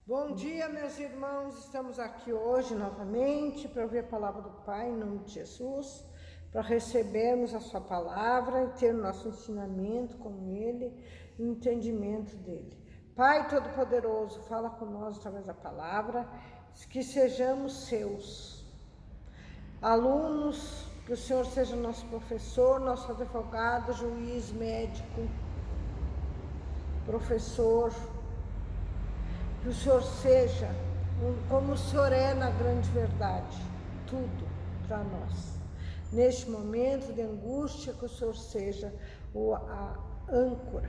Bom dia, meus irmãos. Estamos aqui hoje novamente para ouvir a palavra do Pai, em nome de Jesus, para recebermos a sua palavra e ter o nosso ensinamento com Ele e o entendimento dele. Pai Todo-Poderoso, fala com nós através da palavra, que sejamos seus alunos, que o Senhor seja nosso professor, nosso advogado, juiz, médico, professor. Que o Senhor seja como o Senhor é na grande verdade, tudo para nós. Neste momento de angústia, que o Senhor seja a âncora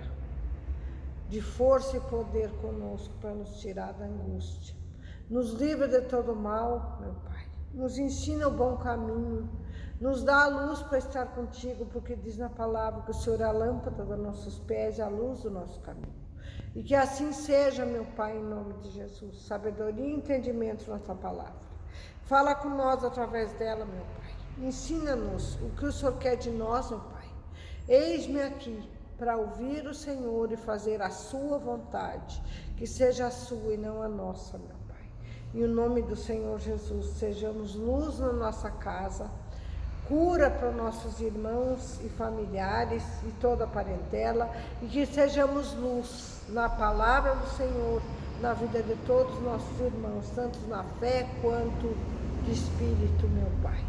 de força e poder conosco para nos tirar da angústia. Nos livra de todo mal, meu Pai. Nos ensina o bom caminho. Nos dá a luz para estar contigo, porque diz na palavra que o Senhor é a lâmpada dos nossos pés e a luz do nosso caminho. E que assim seja, meu Pai, em nome de Jesus. Sabedoria e entendimento na tua palavra. Fala com nós através dela, meu Pai. Ensina-nos o que o Senhor quer de nós, meu Pai. Eis-me aqui para ouvir o Senhor e fazer a sua vontade. Que seja a sua e não a nossa, meu Pai. Em nome do Senhor Jesus, sejamos luz na nossa casa. Cura para nossos irmãos e familiares e toda a parentela, e que sejamos luz na palavra do Senhor, na vida de todos os nossos irmãos, tanto na fé quanto de espírito, meu Pai,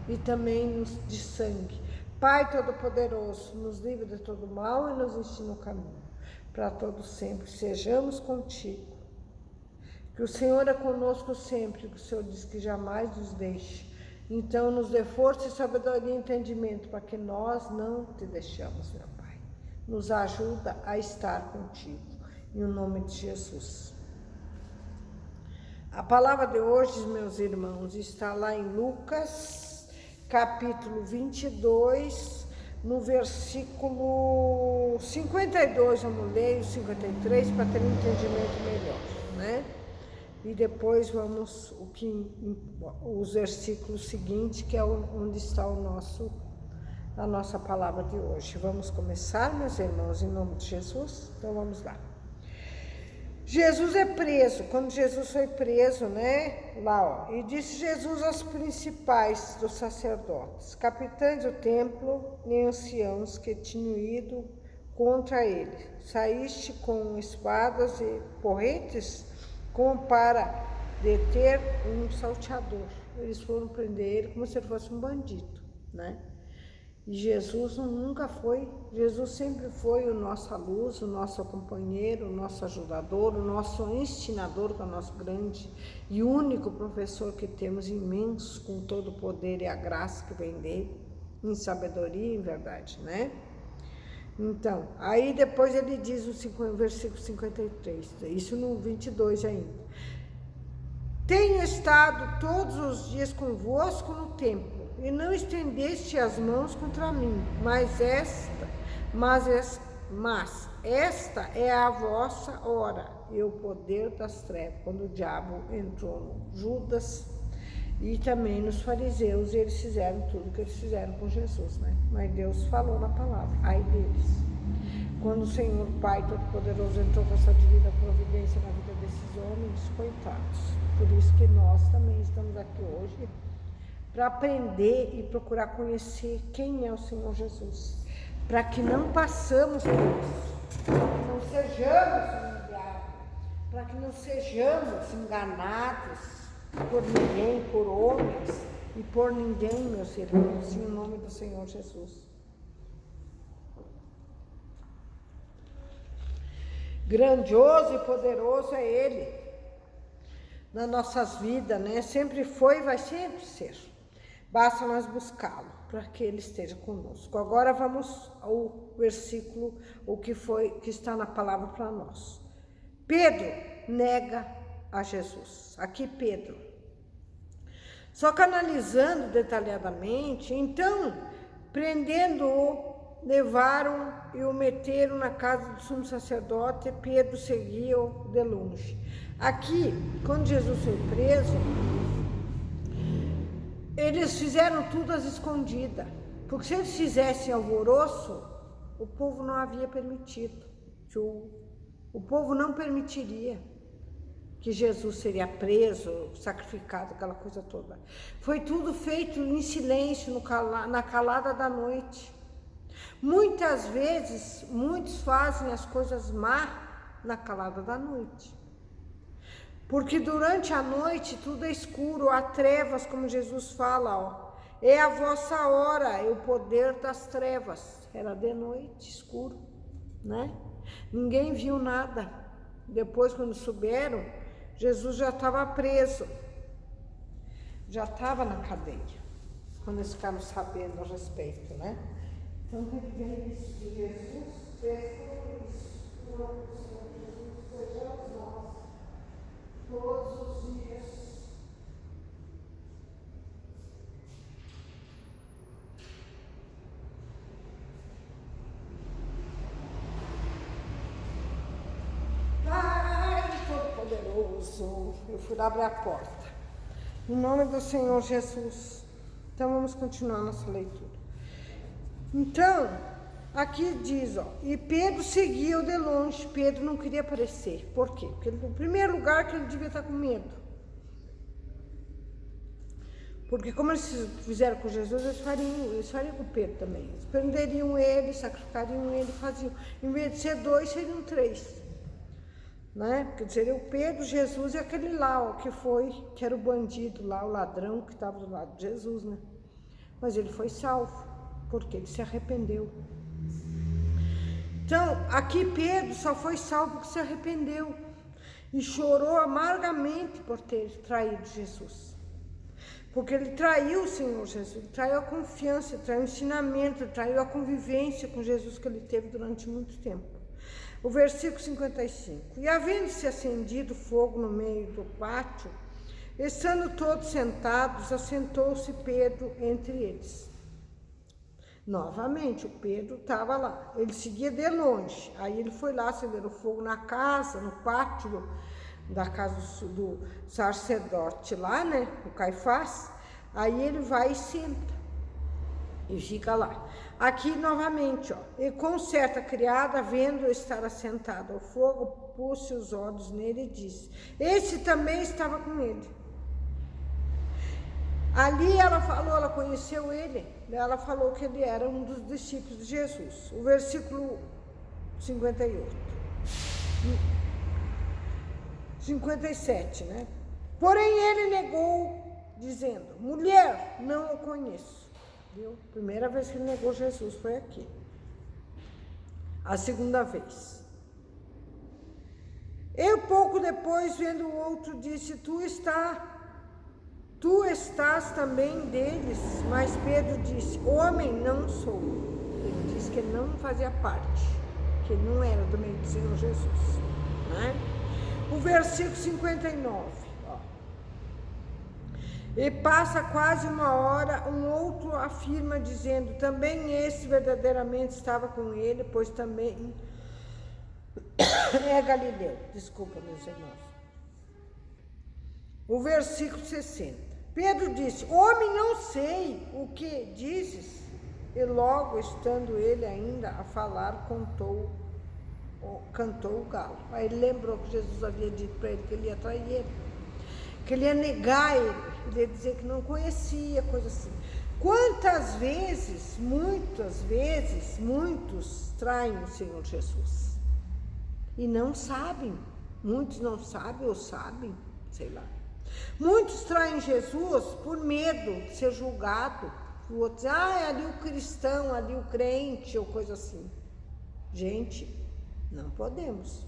e também de sangue. Pai Todo-Poderoso, nos livre de todo mal e nos ensina o caminho, para todos sempre, sejamos contigo. Que o Senhor é conosco sempre, que o Senhor diz que jamais nos deixe. Então, nos dê força e sabedoria e entendimento, para que nós não te deixemos, meu Pai. Nos ajuda a estar contigo, em nome de Jesus. A palavra de hoje, meus irmãos, está lá em Lucas, capítulo 22, no versículo 52, vamos ler o 53, para ter um entendimento melhor, né? E depois vamos os versículos seguintes, que é onde está a nossa palavra de hoje. Vamos começar, meus irmãos, em nome de Jesus? Então vamos lá. Jesus é preso. Quando Jesus foi preso, né? Lá, ó. E disse Jesus aos principais dos sacerdotes, capitães do templo e anciãos que tinham ido contra ele: saíste com espadas e porretes como para deter um salteador. Eles foram prender ele como se ele fosse um bandido, né? E Jesus Jesus sempre foi o nossa luz, o nosso companheiro, o nosso ajudador, o nosso ensinador, que é o nosso grande e único professor que temos, imenso, com todo o poder e a graça que vem dele, em sabedoria e em verdade, né? Então, aí depois ele diz no versículo 53, isso no 22 ainda. Tenho estado todos os dias convosco no templo, e não estendeste as mãos contra mim, mas esta é a vossa hora e o poder das trevas. Quando o diabo entrou no Judas e também nos fariseus, e eles fizeram tudo que eles fizeram com Jesus, né? Mas Deus falou na palavra, ai deles. Quando o Senhor Pai Todo-Poderoso entrou com essa divina providência na vida desses homens, coitados. Por isso que nós também estamos aqui hoje, para aprender e procurar conhecer quem é o Senhor Jesus, para que não passamos por isso, para que não sejamos humilhados, para que não sejamos enganados por ninguém, por homens e por ninguém, meus irmãos, em nome do Senhor Jesus. Grandioso e poderoso é Ele nas nossas vidas, né? Sempre foi e vai sempre ser. Basta nós buscá-lo para que Ele esteja conosco. Agora vamos ao versículo, que está na palavra para nós. Pedro nega a Jesus. Aqui Pedro. Só que analisando detalhadamente, então, prendendo-o, levaram e o meteram na casa do sumo sacerdote. Pedro seguia-o de longe. Aqui, quando Jesus foi preso, eles fizeram tudo às escondidas, porque se eles fizessem alvoroço, o povo não havia permitido, o povo não permitiria. que Jesus seria preso, sacrificado, aquela coisa toda. Foi tudo feito em silêncio, na calada da noite. Muitas vezes, muitos fazem as coisas má na calada da noite. Porque durante a noite tudo é escuro, há trevas, como Jesus fala, ó. É a vossa hora, é o poder das trevas. Era de noite, escuro, né? Ninguém viu nada. Depois, quando souberam, Jesus já estava preso. Já estava na cadeia. Quando eles ficaram sabendo a respeito, né? Então, tem que ver isso de Jesus, fez tudo isso. O nome do Senhor Jesus, sejamos nós, todos os dias. Pai Todo-Poderoso, eu fui lá abrir a porta. Em nome do Senhor Jesus. Então, vamos continuar nossa leitura. Então, aqui diz, ó, e Pedro seguia-o de longe. Pedro não queria aparecer. Por quê? Porque no primeiro lugar que ele devia estar com medo. Porque como eles fizeram com Jesus, eles fariam com Pedro também. Eles prenderiam ele, sacrificariam ele, faziam. Em vez de ser 2, seriam 3. Né? Porque seria o Pedro, Jesus e aquele lá, ó, que era o bandido lá, o ladrão que estava do lado de Jesus, né? Mas ele foi salvo. Porque ele se arrependeu. Então, aqui Pedro só foi salvo porque se arrependeu e chorou amargamente por ter traído Jesus. Porque ele traiu o Senhor Jesus, ele traiu a confiança, ele traiu o ensinamento, ele traiu a convivência com Jesus que ele teve durante muito tempo. O versículo 55. E havendo-se acendido fogo no meio do pátio, estando todos sentados, assentou-se Pedro entre eles. Novamente, o Pedro estava lá, ele seguia de longe, aí ele foi lá acender o fogo na casa, no pátio da casa do sacerdote lá, né, o Caifás, aí ele vai e senta, e fica lá. Aqui, novamente, ó, e com certa criada, vendo estar assentado ao fogo, pôs os olhos nele e disse, esse também estava com ele. Ali ela falou, ela conheceu ele, ela falou que ele era um dos discípulos de Jesus. O versículo 57, né? Porém ele negou, dizendo, mulher, não o conheço. Viu? Primeira vez que ele negou Jesus foi aqui. A segunda vez. E pouco depois, vendo o outro, disse, tu estás também deles, mas Pedro disse, homem, não sou. Ele disse que ele não fazia parte, que ele não era do meio do Senhor Jesus, né? O versículo 59, ó. E passa quase uma hora, um outro afirma dizendo, também esse verdadeiramente estava com ele, pois também é Galileu. Desculpa, meus irmãos. O versículo 60. Pedro disse, homem, não sei o que dizes. E logo, estando ele ainda a falar, cantou o galo. Aí ele lembrou que Jesus havia dito para ele que ele ia trair ele, que ele ia negar ele ia dizer que não conhecia, coisa assim. Quantas vezes, muitas vezes, muitos traem o Senhor Jesus e não sabem. Muitos não sabem ou sabem, sei lá. Muitos traem Jesus por medo de ser julgado. O outro diz, é ali o cristão, ali o crente, ou coisa assim. Gente, não podemos.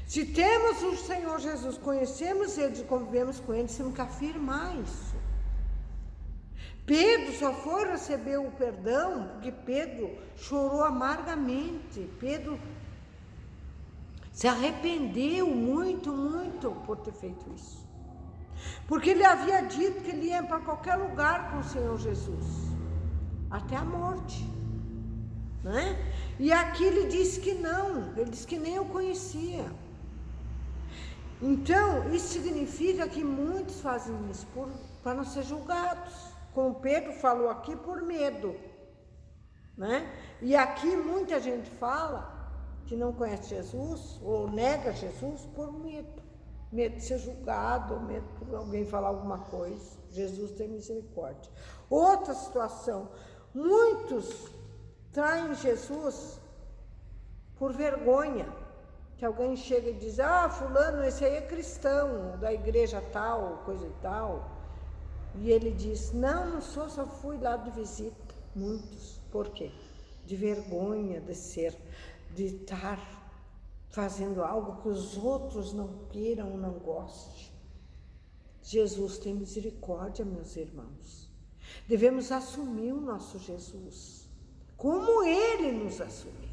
Se temos o Senhor Jesus, conhecemos Ele e convivemos com Ele, temos que afirmar isso. Pedro só foi receber o perdão porque Pedro chorou amargamente. Pedro se arrependeu muito, muito por ter feito isso. Porque ele havia dito que ele ia para qualquer lugar com o Senhor Jesus, até a morte, né? E aqui ele disse que não, ele disse que nem o conhecia. Então, isso significa que muitos fazem isso para não ser julgados, como Pedro falou aqui, por medo, né? E aqui muita gente fala que não conhece Jesus, ou nega Jesus por medo. medo de ser julgado, medo por alguém falar alguma coisa. Jesus tem misericórdia. Outra situação, muitos traem Jesus por vergonha, que alguém chega e diz, fulano, esse aí é cristão, da igreja tal, coisa e tal, e ele diz, não sou, só fui lá de visita. Muitos, por quê? De vergonha de estar fazendo algo que os outros não queiram ou não gostem. Jesus tem misericórdia, meus irmãos. Devemos assumir o nosso Jesus, como Ele nos assumiu.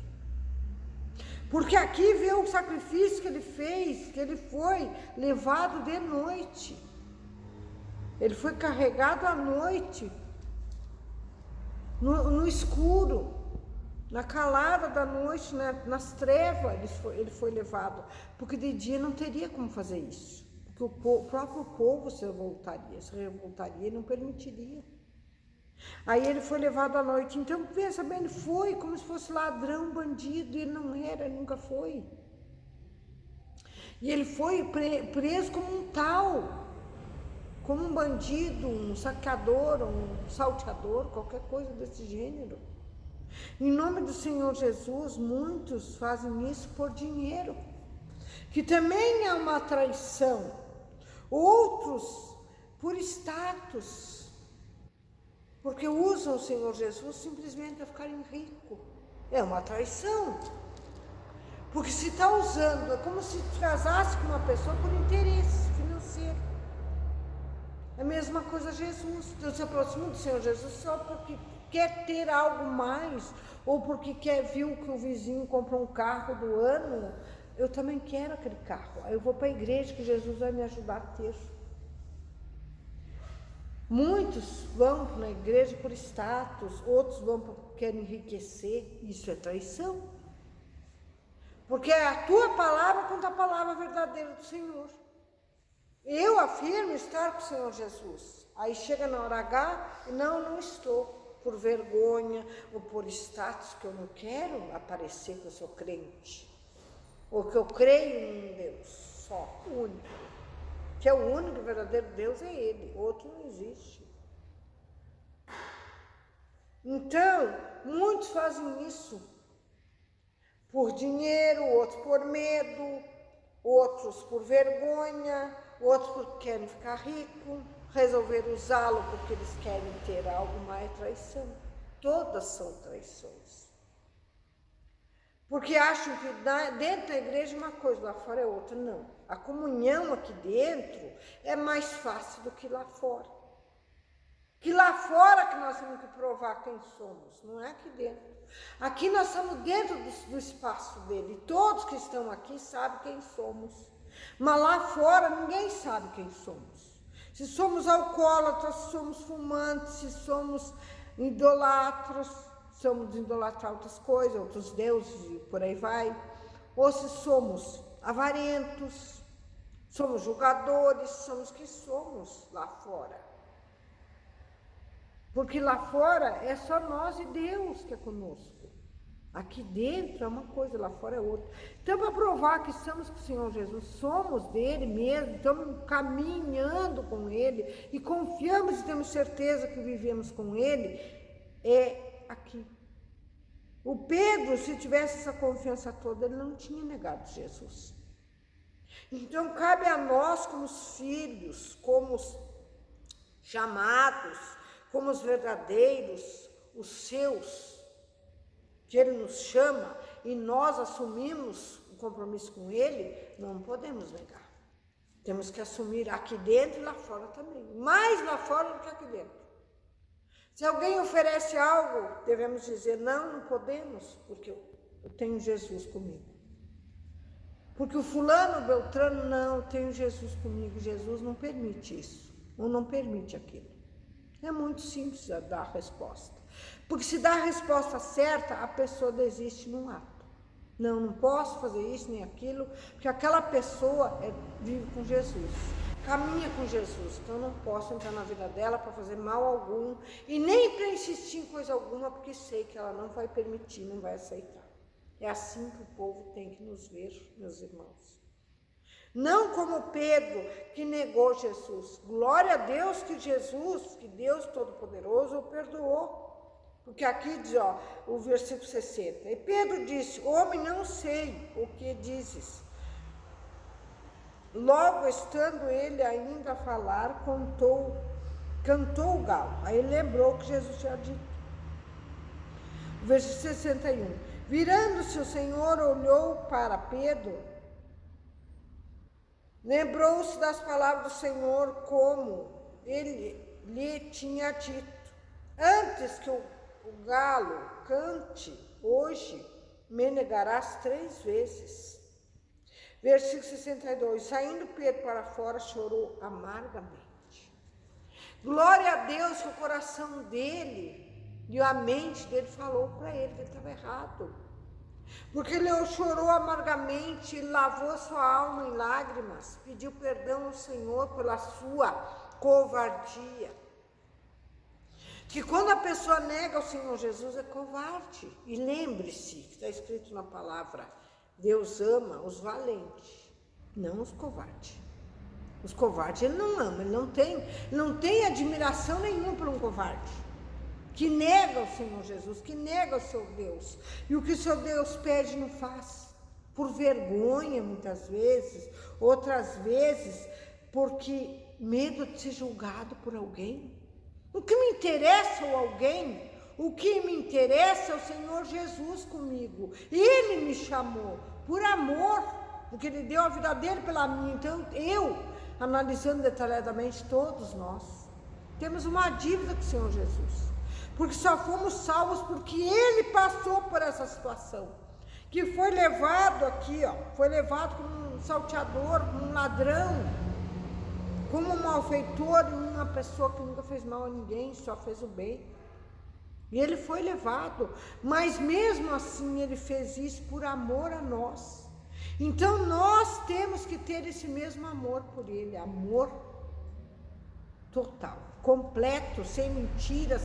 Porque aqui vê o sacrifício que Ele fez, que Ele foi levado de noite. Ele foi carregado à noite, no escuro, na calada da noite, nas trevas, ele foi levado. Porque de dia não teria como fazer isso. Porque o próprio povo se revoltaria e não permitiria. Aí ele foi levado à noite. Então, pensa bem, ele foi como se fosse ladrão, bandido, e ele não era, ele nunca foi. E ele foi preso como um tal, como um bandido, um saqueador, um salteador, qualquer coisa desse gênero. Em nome do Senhor Jesus, muitos fazem isso por dinheiro, que também é uma traição. Outros por status, porque usam o Senhor Jesus simplesmente para ficarem ricos. É uma traição. Porque se está usando, é como se casasse com uma pessoa por interesse financeiro. É a mesma coisa Jesus. Deus se aproxima do Senhor Jesus só porque quer ter algo mais, ou porque viu que o vizinho comprou um carro do ano, eu também quero aquele carro. Aí eu vou para a igreja que Jesus vai me ajudar a ter. Muitos vão na igreja por status, outros querem enriquecer. Isso é traição. Porque é a tua palavra contra a palavra verdadeira do Senhor. Eu afirmo estar com o Senhor Jesus. Aí chega na hora H, não estou. Por vergonha ou por status, que eu não quero aparecer que eu sou crente. Ou que eu creio em um Deus só, único. Que é o único verdadeiro Deus, é Ele. Outro não existe. Então, muitos fazem isso por dinheiro, outros por medo, outros por vergonha, outros porque querem ficar ricos, resolver usá-lo porque eles querem ter algo mais. Traição. Todas são traições. Porque acham que dentro da igreja uma coisa, lá fora é outra. Não. A comunhão aqui dentro é mais fácil do que lá fora. Que lá fora que nós temos que provar quem somos, não é aqui dentro. Aqui nós estamos dentro do espaço dele. Todos que estão aqui sabem quem somos. Mas lá fora ninguém sabe quem somos. Se somos alcoólatras, se somos fumantes, se somos idolatras, somos idolatrar outras coisas, outros deuses e por aí vai. Ou se somos avarentos, somos julgadores, somos o que somos lá fora. Porque lá fora é só nós e Deus que é conosco. Aqui dentro é uma coisa, lá fora é outra. Então, para provar que estamos com o Senhor Jesus, somos dele mesmo, estamos caminhando com ele e confiamos e temos certeza que vivemos com ele, é aqui. O Pedro, se tivesse essa confiança toda, ele não tinha negado Jesus. Então, cabe a nós, como os filhos, como os chamados, como os verdadeiros, os seus, que ele nos chama e nós assumimos o compromisso com ele, não podemos negar. Temos que assumir aqui dentro e lá fora também. Mais lá fora do que aqui dentro. Se alguém oferece algo, devemos dizer, não podemos, porque eu tenho Jesus comigo. Porque o fulano, o Beltrano, não, eu tenho Jesus comigo. Jesus não permite isso, ou não permite aquilo. É muito simples dar a resposta. Porque se dá a resposta certa, a pessoa desiste num ato. Não posso fazer isso nem aquilo, porque aquela pessoa vive com Jesus, caminha com Jesus. Então eu não posso entrar na vida dela para fazer mal algum e nem para insistir em coisa alguma, porque sei que ela não vai permitir, não vai aceitar. É assim que o povo tem que nos ver, meus irmãos. Não como Pedro, que negou Jesus. Glória a Deus que Jesus, que Deus Todo-Poderoso, o perdoou. Porque aqui diz, o versículo 60. E Pedro disse, homem, não sei o que dizes. Logo, estando ele ainda a falar, cantou o galo. Aí ele lembrou que Jesus tinha dito. Versículo 61. Virando-se o Senhor, olhou para Pedro, lembrou-se das palavras do Senhor, como ele lhe tinha dito. Antes que o galo cante, hoje me negarás 3 vezes. Versículo 62. Saindo Pedro para fora, chorou amargamente. Glória a Deus que o coração dele e a mente dele falou para ele que ele estava errado. Porque ele chorou amargamente, lavou sua alma em lágrimas, pediu perdão ao Senhor pela sua covardia. Que quando a pessoa nega o Senhor Jesus é covarde. E lembre-se, que está escrito na palavra, Deus ama os valentes, não os covardes. Os covardes ele não ama, ele não tem admiração nenhuma por um covarde. Que nega o Senhor Jesus, que nega o seu Deus. E o que o seu Deus pede não faz. Por vergonha muitas vezes, outras vezes porque medo de ser julgado por alguém. O que me interessa é alguém, o que me interessa é o Senhor Jesus comigo. Ele me chamou por amor, porque ele deu a vida dele pela minha. Então eu, analisando detalhadamente, todos nós temos uma dívida com o Senhor Jesus, porque só fomos salvos porque ele passou por essa situação, que foi levado aqui, foi levado como um salteador, como um ladrão, como um malfeitor, uma pessoa que nunca fez mal a ninguém, só fez o bem. E ele foi levado, mas mesmo assim ele fez isso por amor a nós. Então nós temos que ter esse mesmo amor por ele, amor total, completo, sem mentira,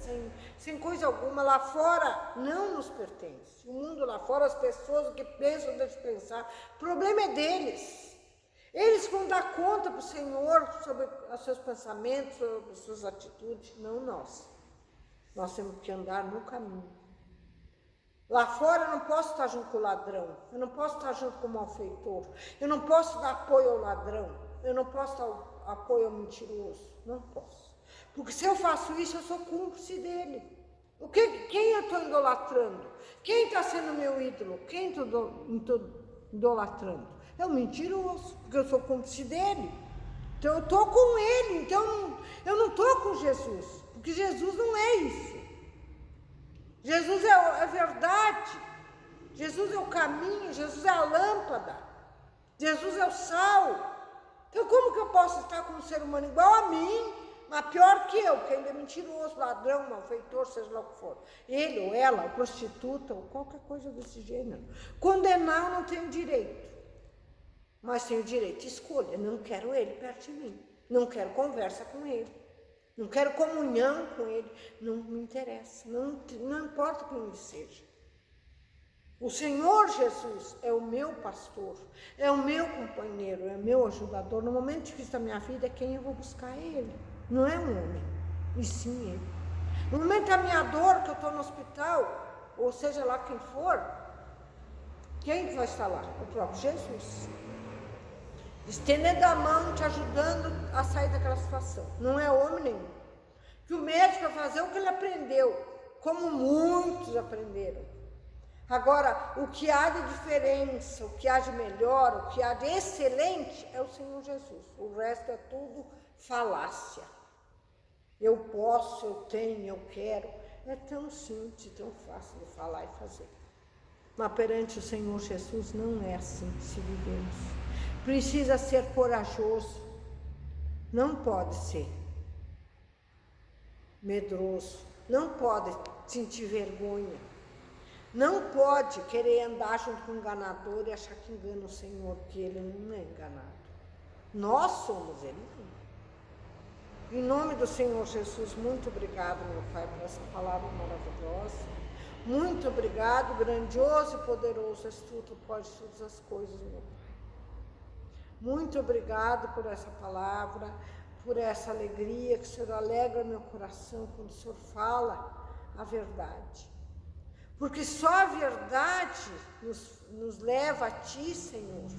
sem coisa alguma. Lá fora não nos pertence. O mundo lá fora, as pessoas, o que pensam, deixam de pensar, o problema é deles. Eles vão dar conta para o Senhor sobre os seus pensamentos, sobre as suas atitudes, não nós. Nós temos que andar no caminho. Lá fora eu não posso estar junto com o ladrão, eu não posso estar junto com o malfeitor, eu não posso dar apoio ao ladrão, eu não posso dar apoio ao mentiroso, não posso. Porque se eu faço isso, eu sou cúmplice dele. Quem eu estou idolatrando? Quem está sendo meu ídolo? Quem estou idolatrando? É o mentiroso, porque eu sou cúmplice dele. Então eu estou com ele, então eu não estou com Jesus, porque Jesus não é isso. Jesus é a verdade, Jesus é o caminho, Jesus é a lâmpada, Jesus é o sal. Então como que eu posso estar com um ser humano igual a mim, mas pior que eu, porque ele é mentiroso, ladrão, malfeitor, seja lá o que for. Ele ou ela, ou prostituta, ou qualquer coisa desse gênero. Condenar eu não tenho direito, mas tenho direito de escolha. Não quero ele perto de mim, não quero conversa com ele, não quero comunhão com ele, não me interessa, não importa quem ele seja. O Senhor Jesus é o meu pastor, é o meu companheiro, é o meu ajudador. No momento difícil da minha vida, quem eu vou buscar é ele, não é um homem, e sim ele. No momento da minha dor, que eu estou no hospital, ou seja lá quem for, quem vai estar lá? O próprio Jesus. Estendendo a mão, te ajudando a sair daquela situação. Não é homem nenhum. Que o médico vai fazer o que ele aprendeu, como muitos aprenderam. Agora, o que há de diferença, o que há de melhor, o que há de excelente é o Senhor Jesus. O resto é tudo falácia. Eu posso, eu tenho, eu quero. É tão simples, tão fácil de falar e fazer. Mas perante o Senhor Jesus não é assim que se vivemos. Precisa ser corajoso, não pode ser medroso, não pode sentir vergonha, não pode querer andar junto com um enganador e achar que engana o Senhor, porque ele não é enganado. Nós somos ele. Em nome do Senhor Jesus, muito obrigado, meu Pai, por essa palavra maravilhosa. Muito obrigado, grandioso e poderoso és tu, tu podes todas as coisas, meu Pai. Muito obrigado por essa palavra, por essa alegria que o Senhor alegra meu coração quando o Senhor fala a verdade. Porque só a verdade nos leva a Ti, Senhor.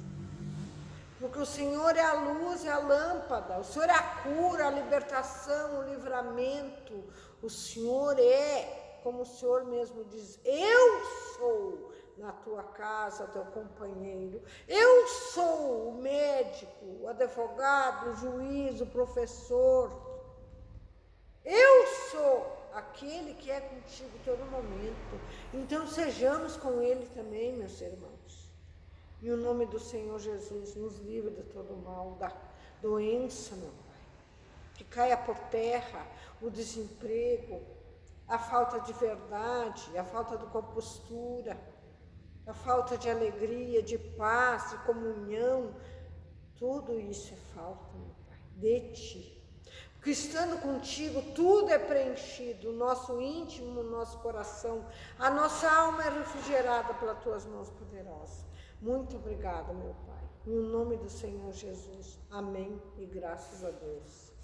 Porque o Senhor é a luz, é a lâmpada, o Senhor é a cura, a libertação, o livramento. O Senhor é, como o Senhor mesmo diz, eu sou na tua casa, teu companheiro. Eu sou o médico, o advogado, o juiz, o professor. Eu sou aquele que é contigo todo momento. Então sejamos com Ele também, meus irmãos. Em o nome do Senhor Jesus, nos livre de todo mal, da doença, meu Pai. Que caia por terra o desemprego, a falta de verdade, a falta de compostura, a falta de alegria, de paz, de comunhão. Tudo isso é falta, meu Pai, de Ti. Porque estando contigo, tudo é preenchido, o nosso íntimo, o nosso coração, a nossa alma é refrigerada pelas Tuas mãos poderosas. Muito obrigada, meu Pai. Em nome do Senhor Jesus. Amém e graças a Deus.